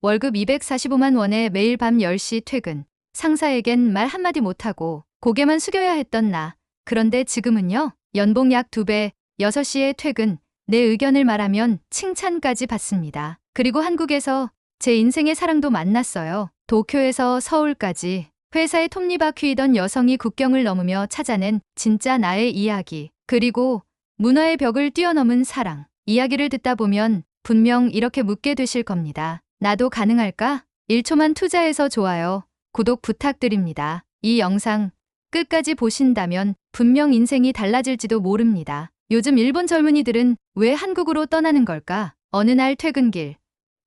월급 245만 원에 매일 밤 10시 퇴근. 상사에겐 말 한마디 못하고 고개만 숙여야 했던 나. 그런데 지금은요. 연봉 약 2배, 6시에 퇴근. 내 의견을 말하면 칭찬까지 받습니다. 그리고 한국에서 제 인생의 사랑도 만났어요. 도쿄에서 서울까지. 회사의 톱니바퀴이던 여성이 국경을 넘으며 찾아낸 진짜 나의 이야기. 그리고 문화의 벽을 뛰어넘은 사랑. 이야기를 듣다 보면 분명 이렇게 묻게 되실 겁니다. 나도 가능할까? 1초만 투자해서 좋아요. 구독 부탁드립니다. 이 영상 끝까지 보신다면 분명 인생이 달라질지도 모릅니다. 요즘 일본 젊은이들은 왜 한국으로 떠나는 걸까? 어느 날 퇴근길.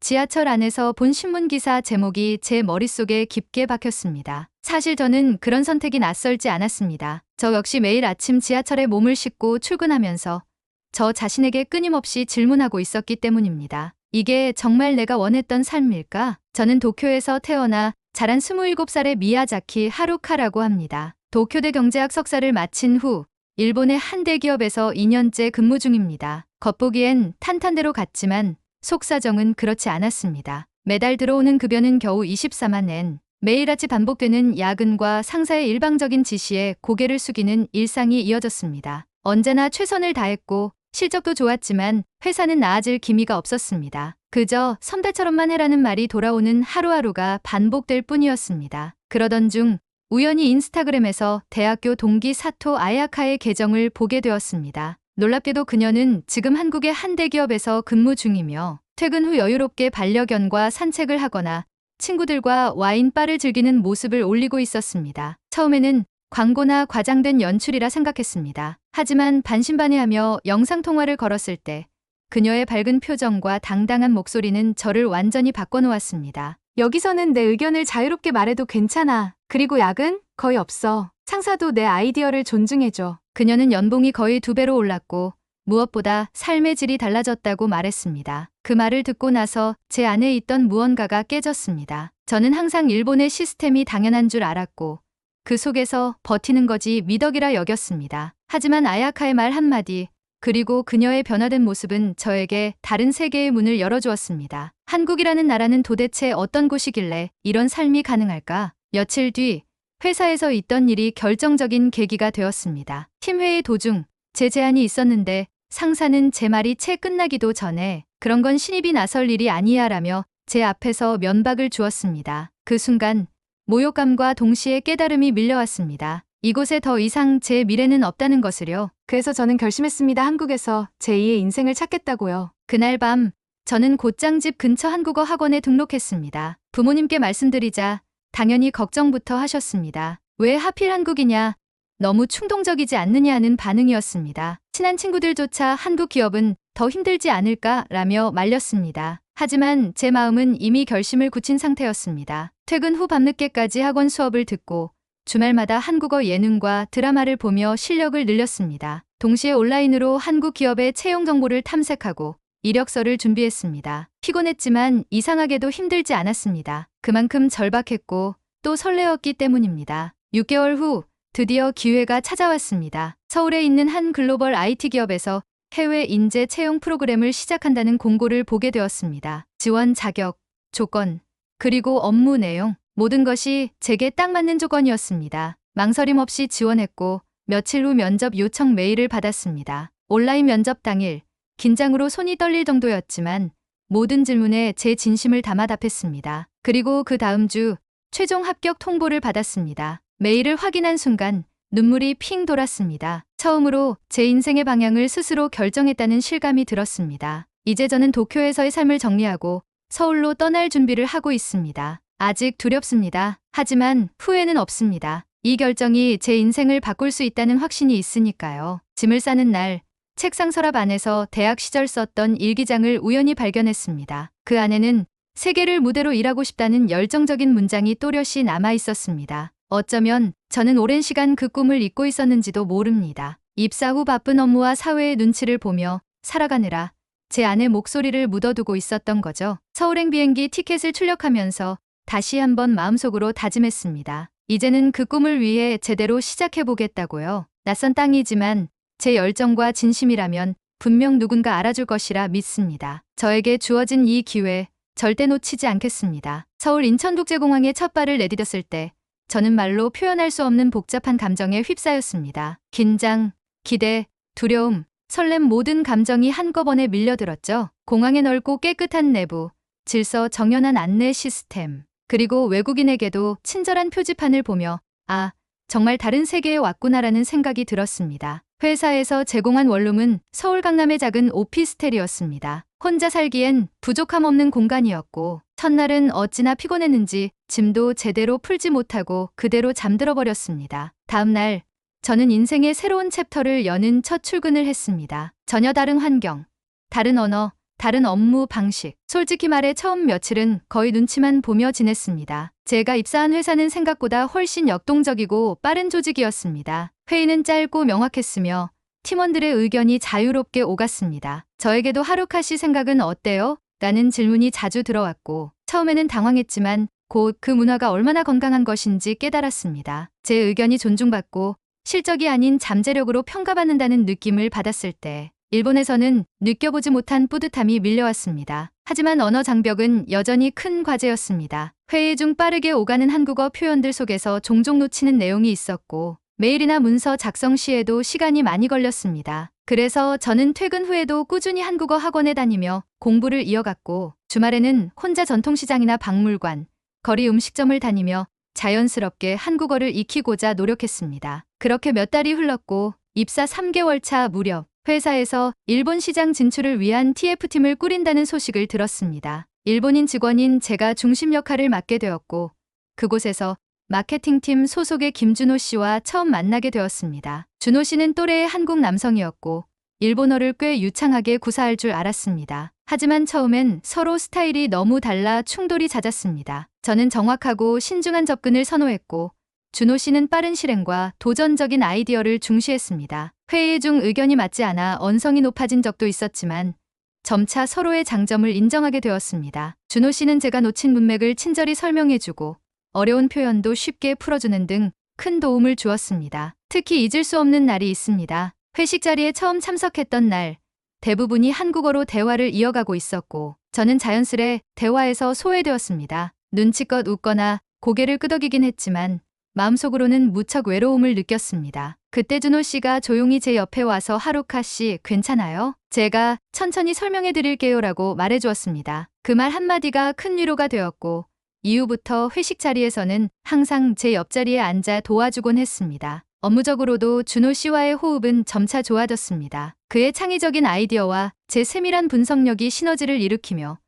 지하철 안에서 본 신문기사 제목이 제 머릿속에 깊게 박혔습니다. 사실 저는 그런 선택이 낯설지 않았습니다. 저 역시 매일 아침 지하철에 몸을 싣고 출근하면서 저 자신에게 끊임없이 질문하고 있었기 때문입니다. 이게 정말 내가 원했던 삶일까? 저는 도쿄에서 태어나 자란 27살의 미야자키 하루카라고 합니다. 도쿄대 경제학 석사를 마친 후 일본의 한 대기업에서 2년째 근무 중입니다. 겉보기엔 탄탄대로 갔지만 속사정은 그렇지 않았습니다. 매달 들어오는 급여는 겨우 24만 엔. 매일같이 반복되는 야근과 상사의 일방적인 지시에 고개를 숙이는 일상이 이어졌습니다. 언제나 최선을 다했고 실적도 좋았지만 회사는 나아질 기미가 없었습니다. 그저 선배처럼만 해라는 말이 돌아오는 하루하루가 반복될 뿐이었습니다. 그러던 중 우연히 인스타그램에서 대학교 동기 사토 아야카의 계정을 보게 되었습니다. 놀랍게도 그녀는 지금 한국의 한 대기업에서 근무 중이며 퇴근 후 여유롭게 반려견과 산책을 하거나 친구들과 와인바를 즐기는 모습을 올리고 있었습니다. 처음에는 광고나 과장된 연출이라 생각했습니다. 하지만 반신반의하며 영상통화를 걸었을 때 그녀의 밝은 표정과 당당한 목소리는 저를 완전히 바꿔놓았습니다. 여기서는 내 의견을 자유롭게 말해도 괜찮아. 그리고 야근? 거의 없어. 상사도 내 아이디어를 존중해줘. 그녀는 연봉이 거의 2배로 올랐고 무엇보다 삶의 질이 달라졌다고 말했습니다. 그 말을 듣고 나서 제 안에 있던 무언가가 깨졌습니다. 저는 항상 일본의 시스템이 당연한 줄 알았고 그 속에서 버티는 거지 미덕이라 여겼습니다. 하지만 아야카의 말 한마디, 그리고 그녀의 변화된 모습은 저에게 다른 세계의 문을 열어주었습니다. 한국이라는 나라는 도대체 어떤 곳이길래 이런 삶이 가능할까? 며칠 뒤 회사에서 있던 일이 결정적인 계기가 되었습니다. 팀회의 도중 제 제안이 있었는데 상사는 제 말이 채 끝나기도 전에 그런 건 신입이 나설 일이 아니야라며 제 앞에서 면박을 주었습니다. 그 순간 모욕감과 동시에 깨달음이 밀려왔습니다. 이곳에 더 이상 제 미래는 없다는 것을요. 그래서 저는 결심했습니다. 한국에서 제2의 인생을 찾겠다고요. 그날 밤 저는 곧장 집 근처 한국어 학원에 등록했습니다. 부모님께 말씀드리자 당연히 걱정부터 하셨습니다. 왜 하필 한국이냐? 너무 충동적이지 않느냐는 반응이었습니다. 친한 친구들조차 한국 기업은 더 힘들지 않을까라며 말렸습니다. 하지만 제 마음은 이미 결심을 굳힌 상태였습니다. 퇴근 후 밤늦게까지 학원 수업을 듣고 주말마다 한국어 예능과 드라마를 보며 실력을 늘렸습니다. 동시에 온라인으로 한국 기업의 채용 정보를 탐색하고 이력서를 준비했습니다. 피곤했지만 이상하게도 힘들지 않았습니다. 그만큼 절박했고 또 설레었기 때문입니다. 6개월 후 드디어 기회가 찾아왔습니다. 서울에 있는 한 글로벌 IT 기업에서 해외 인재 채용 프로그램을 시작한다는 공고를 보게 되었습니다. 지원 자격, 조건, 그리고 업무 내용, 모든 것이 제게 딱 맞는 조건이었습니다. 망설임 없이 지원했고 며칠 후 면접 요청 메일을 받았습니다. 온라인 면접 당일 긴장으로 손이 떨릴 정도였지만 모든 질문에 제 진심을 담아 답했습니다. 그리고 그 다음 주 최종 합격 통보를 받았습니다. 메일을 확인한 순간 눈물이 핑 돌았습니다. 처음으로 제 인생의 방향을 스스로 결정했다는 실감이 들었습니다. 이제 저는 도쿄에서의 삶을 정리하고 서울로 떠날 준비를 하고 있습니다. 아직 두렵습니다. 하지만 후회는 없습니다. 이 결정이 제 인생을 바꿀 수 있다는 확신이 있으니까요. 짐을 싸는 날, 책상 서랍 안에서 대학 시절 썼던 일기장을 우연히 발견했습니다. 그 안에는 세계를 무대로 일하고 싶다는 열정적인 문장이 또렷이 남아 있었습니다. 어쩌면 저는 오랜 시간 그 꿈을 잊고 있었는지도 모릅니다. 입사 후 바쁜 업무와 사회의 눈치를 보며 살아가느라 제 안에 목소리를 묻어두고 있었던 거죠. 서울행 비행기 티켓을 출력하면서 다시 한번 마음속으로 다짐했습니다. 이제는 그 꿈을 위해 제대로 시작해보겠다고요. 낯선 땅이지만 제 열정과 진심이라면 분명 누군가 알아줄 것이라 믿습니다. 저에게 주어진 이 기회, 절대 놓치지 않겠습니다. 서울 인천국제공항에 첫 발을 내디뎠을 때 저는 말로 표현할 수 없는 복잡한 감정에 휩싸였습니다. 긴장, 기대, 두려움, 설렘 모든 감정이 한꺼번에 밀려들었죠. 공항의 넓고 깨끗한 내부, 질서 정연한 안내 시스템, 그리고 외국인에게도 친절한 표지판을 보며 아, 정말 다른 세계에 왔구나라는 생각이 들었습니다. 회사에서 제공한 원룸은 서울 강남의 작은 오피스텔이었습니다. 혼자 살기엔 부족함 없는 공간이었고 첫날은 어찌나 피곤했는지 짐도 제대로 풀지 못하고 그대로 잠들어 버렸습니다. 다음 날 저는 인생의 새로운 챕터를 여는 첫 출근을 했습니다. 전혀 다른 환경, 다른 언어, 다른 업무 방식. 솔직히 말해 처음 며칠은 거의 눈치만 보며 지냈습니다. 제가 입사한 회사는 생각보다 훨씬 역동적이고 빠른 조직이었습니다. 회의는 짧고 명확했으며 팀원들의 의견이 자유롭게 오갔습니다. 저에게도 하루카 씨 생각은 어때요? 라는 질문이 자주 들어왔고 처음에는 당황했지만 곧 그 문화가 얼마나 건강한 것인지 깨달았습니다. 제 의견이 존중받고 실적이 아닌 잠재력으로 평가받는다는 느낌을 받았을 때 일본에서는 느껴보지 못한 뿌듯함이 밀려왔습니다. 하지만 언어 장벽은 여전히 큰 과제였습니다. 회의 중 빠르게 오가는 한국어 표현들 속에서 종종 놓치는 내용이 있었고 메일이나 문서 작성 시에도 시간이 많이 걸렸습니다. 그래서 저는 퇴근 후에도 꾸준히 한국어 학원에 다니며 공부를 이어갔고 주말에는 혼자 전통시장이나 박물관, 거리 음식점을 다니며 자연스럽게 한국어를 익히고자 노력했습니다. 그렇게 몇 달이 흘렀고 입사 3개월 차 무렵 회사에서 일본 시장 진출을 위한 TF팀을 꾸린다는 소식을 들었습니다. 일본인 직원인 제가 중심 역할을 맡게 되었고 그곳에서 마케팅팀 소속의 김준호 씨와 처음 만나게 되었습니다. 준호 씨는 또래의 한국 남성이었고 일본어를 꽤 유창하게 구사할 줄 알았습니다. 하지만 처음엔 서로 스타일이 너무 달라 충돌이 잦았습니다. 저는 정확하고 신중한 접근을 선호했고 준호 씨는 빠른 실행과 도전적인 아이디어를 중시했습니다. 회의 중 의견이 맞지 않아 언성이 높아진 적도 있었지만 점차 서로의 장점을 인정하게 되었습니다. 준호 씨는 제가 놓친 문맥을 친절히 설명해주고 어려운 표현도 쉽게 풀어주는 등 큰 도움을 주었습니다. 특히 잊을 수 없는 날이 있습니다. 회식 자리에 처음 참석했던 날, 대부분이 한국어로 대화를 이어가고 있었고 저는 자연스레 대화에서 소외되었습니다. 눈치껏 웃거나 고개를 끄덕이긴 했지만 마음속으로는 무척 외로움을 느꼈습니다. 그때 준호 씨가 조용히 제 옆에 와서 하루카 씨 괜찮아요? 제가 천천히 설명해 드릴게요라고 말해주었습니다. 그 말 한마디가 큰 위로가 되었고 이후부터 회식 자리에서는 항상 제 옆자리에 앉아 도와주곤 했습니다. 업무적으로도 준호 씨와의 호흡은 점차 좋아졌습니다. 그의 창의적인 아이디어와 제 세밀한 분석력이 시너지를 일으키며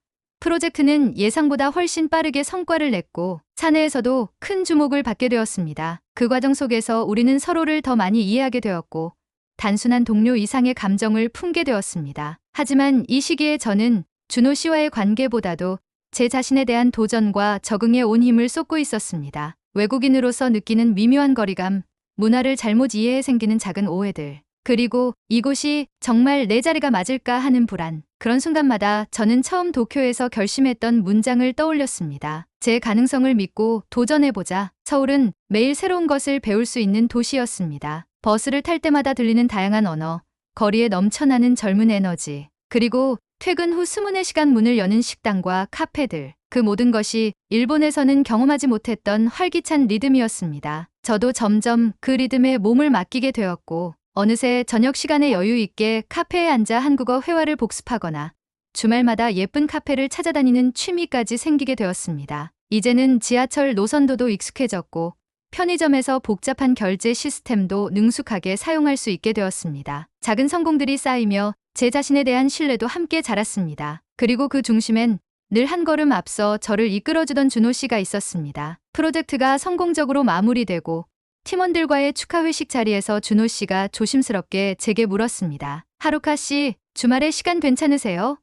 프로젝트는 예상보다 훨씬 빠르게 성과를 냈고 사내에서도 큰 주목을 받게 되었습니다. 그 과정 속에서 우리는 서로를 더 많이 이해하게 되었고 단순한 동료 이상의 감정을 품게 되었습니다. 하지만 이 시기에 저는 준호 씨와의 관계보다도 제 자신에 대한 도전과 적응에 온 힘을 쏟고 있었습니다. 외국인으로서 느끼는 미묘한 거리감, 문화를 잘못 이해해 생기는 작은 오해들, 그리고 이곳이 정말 내 자리가 맞을까 하는 불안. 그런 순간마다 저는 처음 도쿄에서 결심했던 문장을 떠올렸습니다. 제 가능성을 믿고 도전해보자. 서울은 매일 새로운 것을 배울 수 있는 도시였습니다. 버스를 탈 때마다 들리는 다양한 언어, 거리에 넘쳐나는 젊은 에너지, 그리고 퇴근 후 스문의 시간 문을 여는 식당과 카페들. 그 모든 것이 일본에서는 경험하지 못했던 활기찬 리듬이었습니다. 저도 점점 그 리듬에 몸을 맡기게 되었고 어느새 저녁 시간에 여유 있게 카페에 앉아 한국어 회화를 복습하거나 주말마다 예쁜 카페를 찾아다니는 취미까지 생기게 되었습니다. 이제는 지하철 노선도도 익숙해졌고 편의점에서 복잡한 결제 시스템도 능숙하게 사용할 수 있게 되었습니다. 작은 성공들이 쌓이며 제 자신에 대한 신뢰도 함께 자랐습니다. 그리고 그 중심엔 늘 한 걸음 앞서 저를 이끌어주던 준호 씨가 있었습니다. 프로젝트가 성공적으로 마무리되고 팀원들과의 축하 회식 자리에서 준호 씨가 조심스럽게 제게 물었습니다. 하루카 씨, 주말에 시간 괜찮으세요?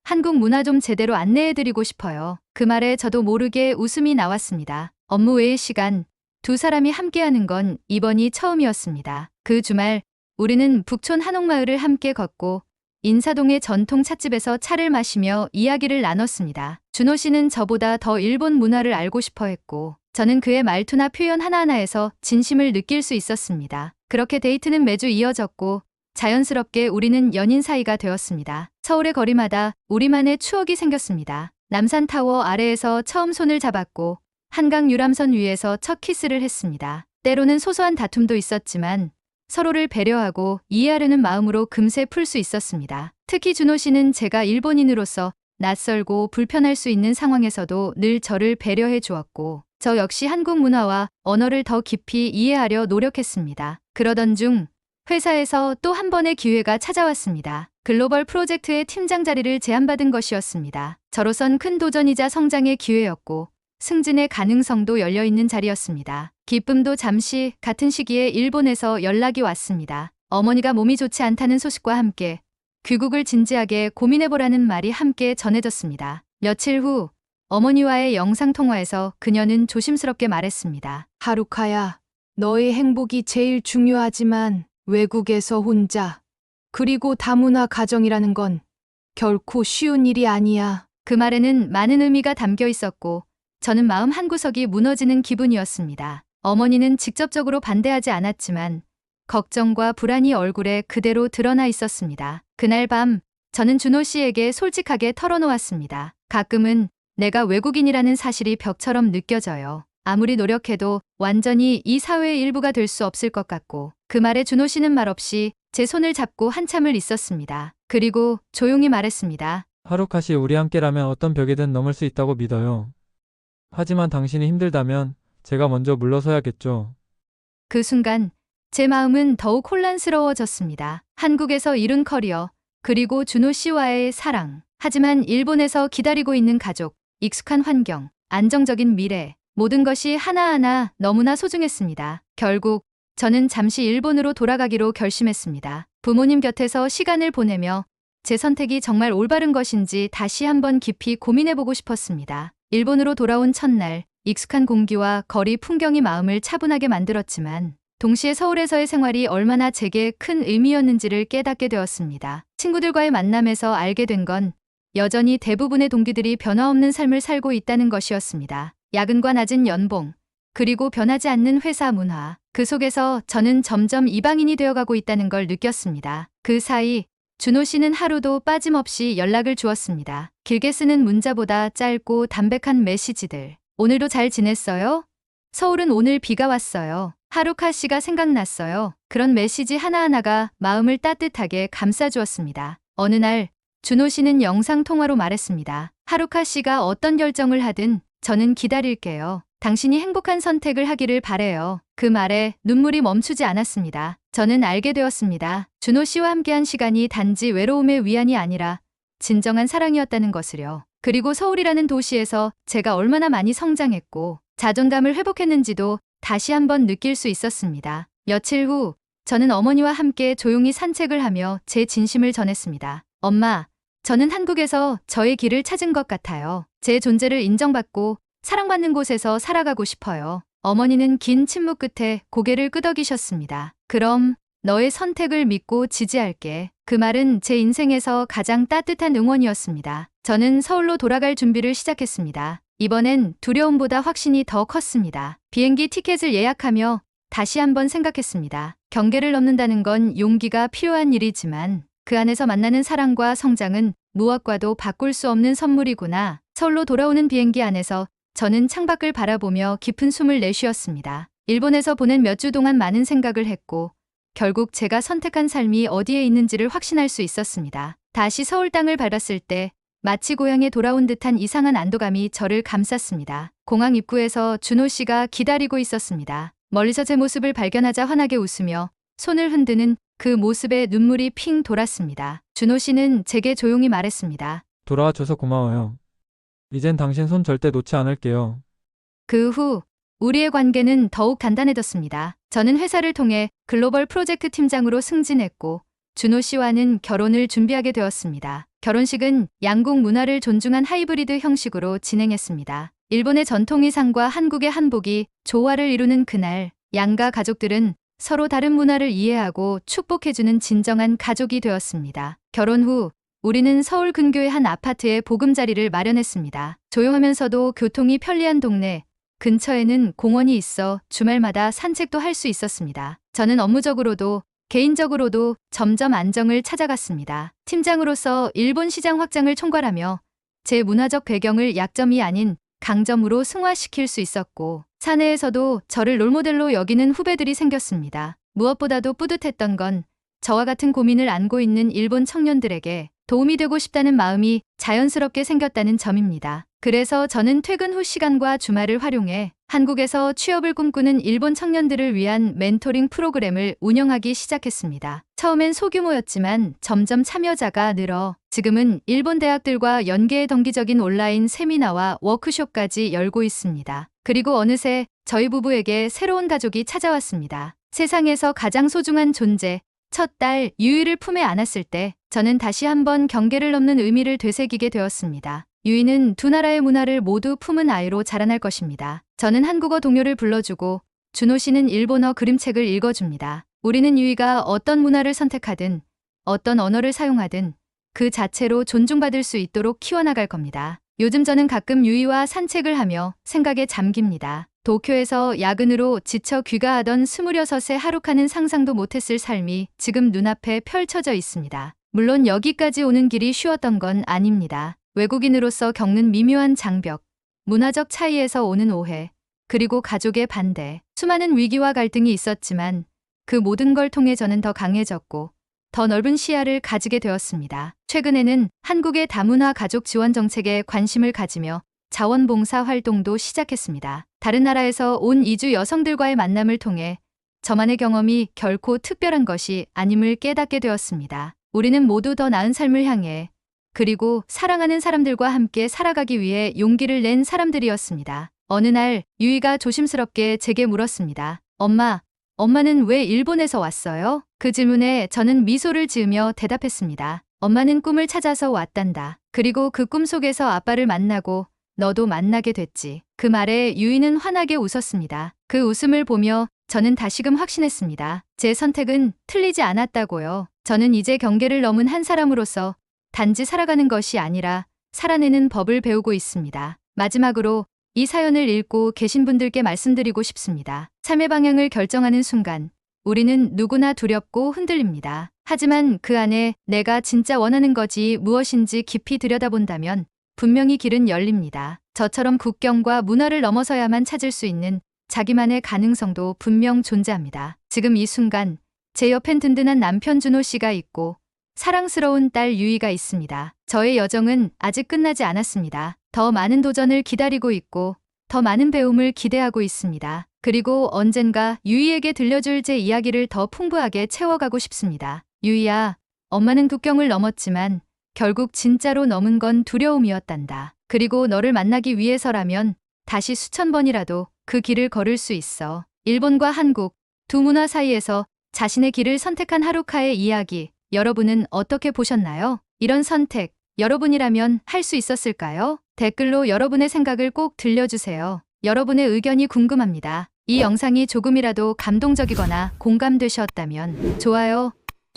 한국 문화 좀 제대로 안내해드리고 싶어요. 그 말에 저도 모르게 웃음이 나왔습니다. 업무 외의 시간, 두 사람이 함께하는 건 이번이 처음이었습니다. 그 주말 우리는 북촌 한옥마을을 함께 걷고 인사동의 전통 찻집에서 차를 마시며 이야기를 나눴습니다. 준호 씨는 저보다 더 일본 문화를 알고 싶어 했고 저는 그의 말투나 표현 하나하나에서 진심을 느낄 수 있었습니다. 그렇게 데이트는 매주 이어졌고 자연스럽게 우리는 연인 사이가 되었습니다. 서울의 거리마다 우리만의 추억이 생겼습니다. 남산타워 아래에서 처음 손을 잡았고 한강 유람선 위에서 첫 키스를 했습니다. 때로는 소소한 다툼도 있었지만 서로를 배려하고 이해하려는 마음으로 금세 풀 수 있었습니다. 특히 준호 씨는 제가 일본인으로서 낯설고 불편할 수 있는 상황에서도 늘 저를 배려해 주었고 저 역시 한국 문화와 언어를 더 깊이 이해하려 노력했습니다. 그러던 중 회사에서 또 한 번의 기회가 찾아왔습니다. 글로벌 프로젝트의 팀장 자리를 제안받은 것이었습니다. 저로선 큰 도전이자 성장의 기회였고 승진의 가능성도 열려있는 자리였습니다. 기쁨도 잠시 같은 시기에 일본에서 연락이 왔습니다. 어머니가 몸이 좋지 않다는 소식과 함께 귀국을 진지하게 고민해보라는 말이 함께 전해졌습니다. 며칠 후 어머니와의 영상통화에서 그녀는 조심스럽게 말했습니다. 하루카야, 너의 행복이 제일 중요하지만 외국에서 혼자, 그리고 다문화 가정이라는 건 결코 쉬운 일이 아니야. 그 말에는 많은 의미가 담겨 있었고 저는 마음 한구석이 무너지는 기분이었습니다. 어머니는 직접적으로 반대하지 않았지만 걱정과 불안이 얼굴에 그대로 드러나 있었습니다. 그날 밤 저는 준호 씨에게 솔직하게 털어놓았습니다. 가끔은 내가 외국인이라는 사실이 벽처럼 느껴져요. 아무리 노력해도 완전히 이 사회의 일부가 될 수 없을 것 같고 그 말에 준호 씨는 말없이 제 손을 잡고 한참을 있었습니다. 그리고 조용히 말했습니다. 하루카 씨, 우리 함께라면 어떤 벽이든 넘을 수 있다고 믿어요. 하지만 당신이 힘들다면 제가 먼저 물러서야겠죠. 그 순간 제 마음은 더욱 혼란스러워졌습니다. 한국에서 이룬 커리어, 그리고 준호 씨와의 사랑. 하지만 일본에서 기다리고 있는 가족, 익숙한 환경, 안정적인 미래. 모든 것이 하나하나 너무나 소중했습니다. 결국 저는 잠시 일본으로 돌아가기로 결심했습니다. 부모님 곁에서 시간을 보내며 제 선택이 정말 올바른 것인지 다시 한번 깊이 고민해보고 싶었습니다. 일본으로 돌아온 첫날, 익숙한 공기와 거리 풍경이 마음을 차분하게 만들었지만 동시에 서울에서의 생활이 얼마나 제게 큰 의미였는지를 깨닫게 되었습니다. 친구들과의 만남에서 알게 된 건 여전히 대부분의 동기들이 변화없는 삶을 살고 있다는 것이었습니다. 야근과 낮은 연봉, 그리고 변하지 않는 회사 문화. 그 속에서 저는 점점 이방인이 되어가고 있다는 걸 느꼈습니다. 그 사이 준호 씨는 하루도 빠짐없이 연락을 주었습니다. 길게 쓰는 문자보다 짧고 담백한 메시지들. 오늘도 잘 지냈어요? 서울은 오늘 비가 왔어요. 하루카 씨가 생각났어요. 그런 메시지 하나하나가 마음을 따뜻하게 감싸주었습니다. 어느 날 준호 씨는 영상통화로 말했습니다. 하루카 씨가 어떤 결정을 하든 저는 기다릴게요. 당신이 행복한 선택을 하기를 바래요. 그 말에 눈물이 멈추지 않았습니다. 저는 알게 되었습니다. 준호 씨와 함께한 시간이 단지 외로움의 위안이 아니라 진정한 사랑이었다는 것을요. 그리고 서울이라는 도시에서 제가 얼마나 많이 성장했고 자존감을 회복했는지도 다시 한번 느낄 수 있었습니다. 며칠 후 저는 어머니와 함께 조용히 산책을 하며 제 진심을 전했습니다. 엄마, 저는 한국에서 저의 길을 찾은 것 같아요. 제 존재를 인정받고 사랑받는 곳에서 살아가고 싶어요. 어머니는 긴 침묵 끝에 고개를 끄덕이셨습니다. 그럼 너의 선택을 믿고 지지할게. 그 말은 제 인생에서 가장 따뜻한 응원이었습니다. 저는 서울로 돌아갈 준비를 시작했습니다. 이번엔 두려움보다 확신이 더 컸습니다. 비행기 티켓을 예약하며 다시 한번 생각했습니다. 경계를 넘는다는 건 용기가 필요한 일이지만 그 안에서 만나는 사랑과 성장은 무엇과도 바꿀 수 없는 선물이구나. 서울로 돌아오는 비행기 안에서 저는 창밖을 바라보며 깊은 숨을 내쉬었습니다. 일본에서 보낸 몇 주 동안 많은 생각을 했고 결국 제가 선택한 삶이 어디에 있는지를 확신할 수 있었습니다. 다시 서울 땅을 밟았을 때 마치 고향에 돌아온 듯한 이상한 안도감이 저를 감쌌습니다. 공항 입구에서 준호 씨가 기다리고 있었습니다. 멀리서 제 모습을 발견하자 환하게 웃으며 손을 흔드는 그 모습에 눈물이 핑 돌았습니다. 준호 씨는 제게 조용히 말했습니다. 돌아와줘서 고마워요. 이젠 당신 손 절대 놓지 않을게요. 그 후 우리의 관계는 더욱 단단해졌습니다. 저는 회사를 통해 글로벌 프로젝트 팀장으로 승진했고 준호 씨와는 결혼을 준비하게 되었습니다. 결혼식은 양국 문화를 존중한 하이브리드 형식으로 진행했습니다. 일본의 전통 의상과 한국의 한복이 조화를 이루는 그날, 양가 가족들은 서로 다른 문화를 이해하고 축복해주는 진정한 가족이 되었습니다. 결혼 후 우리는 서울 근교의 한 아파트에 보금자리를 마련했습니다. 조용하면서도 교통이 편리한 동네, 근처에는 공원이 있어 주말마다 산책도 할 수 있었습니다. 저는 업무적으로도 개인적으로도 점점 안정을 찾아갔습니다. 팀장으로서 일본 시장 확장을 총괄하며 제 문화적 배경을 약점이 아닌 강점으로 승화시킬 수 있었고, 사내에서도 저를 롤모델로 여기는 후배들이 생겼습니다. 무엇보다도 뿌듯했던 건 저와 같은 고민을 안고 있는 일본 청년들에게 도움이 되고 싶다는 마음이 자연스럽게 생겼다는 점입니다. 그래서 저는 퇴근 후 시간과 주말을 활용해 한국에서 취업을 꿈꾸는 일본 청년들을 위한 멘토링 프로그램을 운영하기 시작했습니다. 처음엔 소규모였지만 점점 참여자가 늘어 지금은 일본 대학들과 연계해 정기적인 온라인 세미나와 워크숍까지 열고 있습니다. 그리고 어느새 저희 부부에게 새로운 가족이 찾아왔습니다. 세상에서 가장 소중한 존재, 첫 딸 유이를 품에 안았을 때 저는 다시 한번 경계를 넘는 의미를 되새기게 되었습니다. 유이는 두 나라의 문화를 모두 품은 아이로 자라날 것입니다. 저는 한국어 동요를 불러주고 준호 씨는 일본어 그림책을 읽어줍니다. 우리는 유이가 어떤 문화를 선택하든 어떤 언어를 사용하든 그 자체로 존중받을 수 있도록 키워나갈 겁니다. 요즘 저는 가끔 유이와 산책을 하며 생각에 잠깁니다. 도쿄에서 야근으로 지쳐 귀가하던 26의 하루카는 상상도 못했을 삶이 지금 눈앞에 펼쳐져 있습니다. 물론 여기까지 오는 길이 쉬웠던 건 아닙니다. 외국인으로서 겪는 미묘한 장벽, 문화적 차이에서 오는 오해, 그리고 가족의 반대, 수많은 위기와 갈등이 있었지만 그 모든 걸 통해 저는 더 강해졌고 더 넓은 시야를 가지게 되었습니다. 최근에는 한국의 다문화 가족 지원 정책에 관심을 가지며 자원봉사 활동도 시작했습니다. 다른 나라에서 온 이주 여성들과의 만남을 통해 저만의 경험이 결코 특별한 것이 아님을 깨닫게 되었습니다. 우리는 모두 더 나은 삶을 향해 그리고 사랑하는 사람들과 함께 살아가기 위해 용기를 낸 사람들이었습니다. 어느 날 유이가 조심스럽게 제게 물었습니다. 엄마는 왜 일본에서 왔어요? 그 질문에 저는 미소를 지으며 대답했습니다. 엄마는 꿈을 찾아서 왔단다. 그리고 그 꿈 속에서 아빠를 만나고 너도 만나게 됐지. 그 말에 유이는 환하게 웃었습니다. 그 웃음을 보며 저는 다시금 확신했습니다. 제 선택은 틀리지 않았다고요. 저는 이제 경계를 넘은 한 사람으로서 단지 살아가는 것이 아니라 살아내는 법을 배우고 있습니다. 마지막으로 이 사연을 읽고 계신 분들께 말씀드리고 싶습니다. 삶의 방향을 결정하는 순간 우리는 누구나 두렵고 흔들립니다. 하지만 그 안에 내가 진짜 원하는 것이 무엇인지 깊이 들여다본다면 분명히 길은 열립니다. 저처럼 국경과 문화를 넘어서야만 찾을 수 있는 자기만의 가능성도 분명 존재합니다. 지금 이 순간 제 옆엔 든든한 남편 준호 씨가 있고 사랑스러운 딸 유이가 있습니다. 저의 여정은 아직 끝나지 않았습니다. 더 많은 도전을 기다리고 있고 더 많은 배움을 기대하고 있습니다. 그리고 언젠가 유이에게 들려줄 제 이야기를 더 풍부하게 채워가고 싶습니다. 유이야, 엄마는 국경을 넘었지만 결국 진짜로 넘은 건 두려움이었단다. 그리고 너를 만나기 위해서라면 다시 수천 번이라도 그 길을 걸을 수 있어. 일본과 한국 두 문화 사이에서 자신의 길을 선택한 하루카의 이야기, 여러분은 어떻게 보셨나요? 이런 선택, 여러분이라면 할 수 있었을까요? 댓글로 여러분의 생각을 꼭 들려주세요. 여러분의 의견이 궁금합니다. 이 영상이 조금이라도 감동적이거나 공감되셨다면 좋아요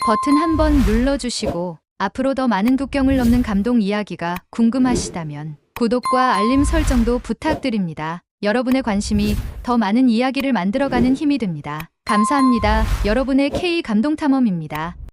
버튼 한번 눌러주시고 앞으로 더 많은 국경을 넘는 감동 이야기가 궁금하시다면 구독과 알림 설정도 부탁드립니다. 여러분의 관심이 더 많은 이야기를 만들어가는 힘이 됩니다. 감사합니다. 여러분의 K 감동탐험입니다.